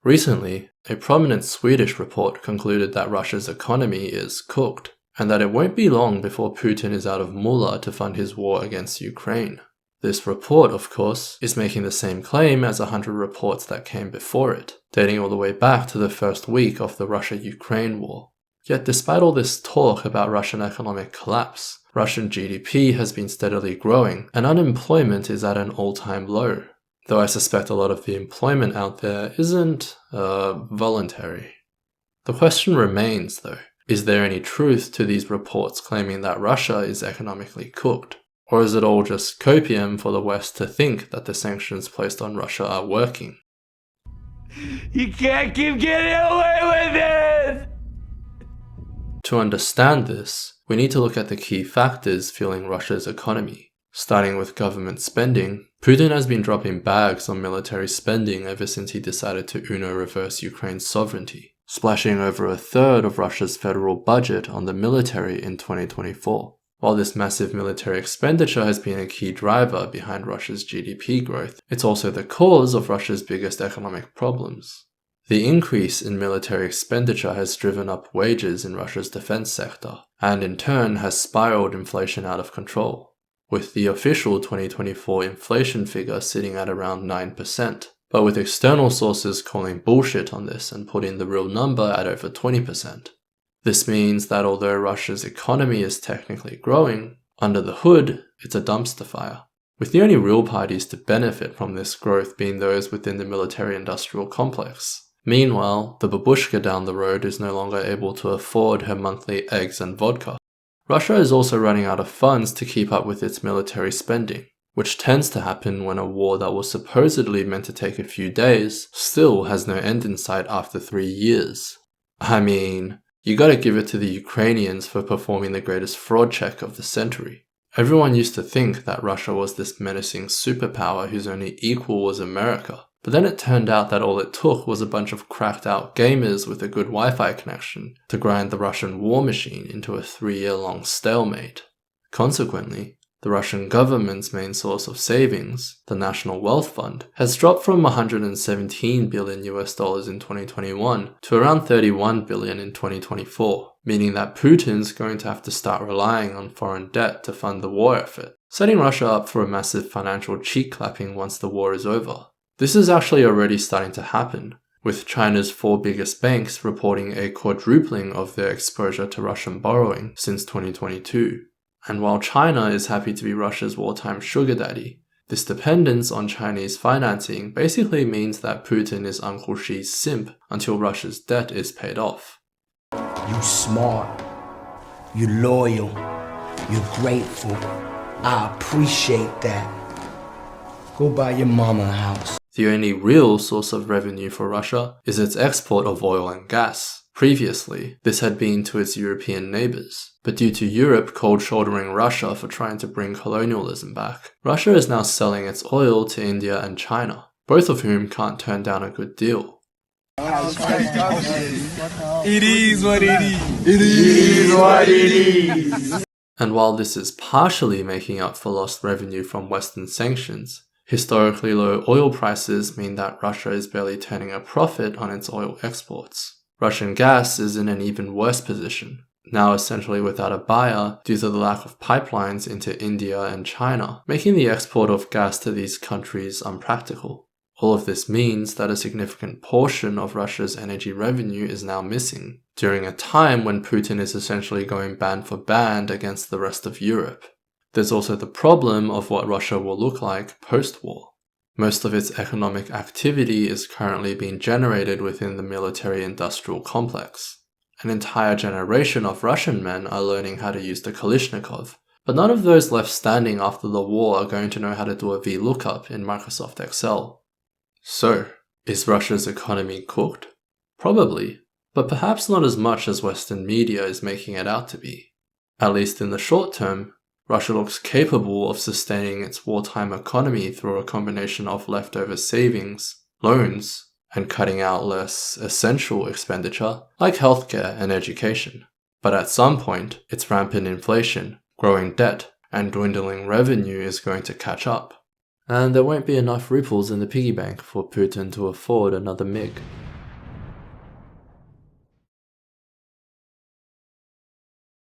Recently, a prominent Swedish report concluded that Russia's economy is cooked, and that it won't be long before Putin is out of moolah to fund his war against Ukraine. This report, of course, is making the same claim as 100 reports that came before it, dating all the way back to the first week of the Russia-Ukraine war. Yet despite all this talk about Russian economic collapse, Russian GDP has been steadily growing, and unemployment is at an all-time low. Though I suspect a lot of the employment out there isn't, voluntary. The question remains, though, is there any truth to these reports claiming that Russia is economically cooked? Or is it all just copium for the West to think that the sanctions placed on Russia are working? You can't keep getting away with it! To understand this, we need to look at the key factors fueling Russia's economy. Starting with government spending, Putin has been dropping bags on military spending ever since he decided to reverse Ukraine's sovereignty, splashing over a third of Russia's federal budget on the military in 2024. While this massive military expenditure has been a key driver behind Russia's GDP growth, it's also the cause of Russia's biggest economic problems. The increase in military expenditure has driven up wages in Russia's defense sector, and in turn has spiraled inflation out of control, with the official 2024 inflation figure sitting at around 9%, but with external sources calling bullshit on this and putting the real number at over 20%. This means that although Russia's economy is technically growing, under the hood, it's a dumpster fire, with the only real parties to benefit from this growth being those within the military-industrial complex. Meanwhile, the babushka down the road is no longer able to afford her monthly eggs and vodka. Russia is also running out of funds to keep up with its military spending, which tends to happen when a war that was supposedly meant to take a few days still has no end in sight after 3 years. I mean, you gotta give it to the Ukrainians for performing the greatest fraud check of the century. Everyone used to think that Russia was this menacing superpower whose only equal was America. But then it turned out that all it took was a bunch of cracked out gamers with a good Wi-Fi connection to grind the Russian war machine into a 3-year-long stalemate. Consequently, the Russian government's main source of savings, the National Wealth Fund, has dropped from $117 billion in 2021 to around $31 billion in 2024, meaning that Putin's going to have to start relying on foreign debt to fund the war effort, setting Russia up for a massive financial cheek-clapping once the war is over. This is actually already starting to happen, with China's 4 biggest banks reporting a quadrupling of their exposure to Russian borrowing since 2022. And while China is happy to be Russia's wartime sugar daddy, this dependence on Chinese financing basically means that Putin is Uncle Xi's simp until Russia's debt is paid off. You smart, you loyal, you're grateful. I appreciate that. Go buy your mama a house. The only real source of revenue for Russia is its export of oil and gas. Previously, this had been to its European neighbors, but due to Europe cold-shouldering Russia for trying to bring colonialism back, Russia is now selling its oil to India and China, both of whom can't turn down a good deal. It is what it is. It is what it is. And while this is partially making up for lost revenue from Western sanctions, historically low oil prices mean that Russia is barely turning a profit on its oil exports. Russian gas is in an even worse position, now essentially without a buyer due to the lack of pipelines into India and China, making the export of gas to these countries unpractical. All of this means that a significant portion of Russia's energy revenue is now missing, during a time when Putin is essentially going band for band against the rest of Europe. There's also the problem of what Russia will look like post-war. Most of its economic activity is currently being generated within the military-industrial complex. An entire generation of Russian men are learning how to use the Kalashnikov, but none of those left standing after the war are going to know how to do a VLOOKUP in Microsoft Excel. So, is Russia's economy cooked? Probably, but perhaps not as much as Western media is making it out to be. At least in the short term, Russia looks capable of sustaining its wartime economy through a combination of leftover savings, loans, and cutting out less essential expenditure like healthcare and education. But at some point, its rampant inflation, growing debt, and dwindling revenue is going to catch up. And there won't be enough rubles in the piggy bank for Putin to afford another MiG.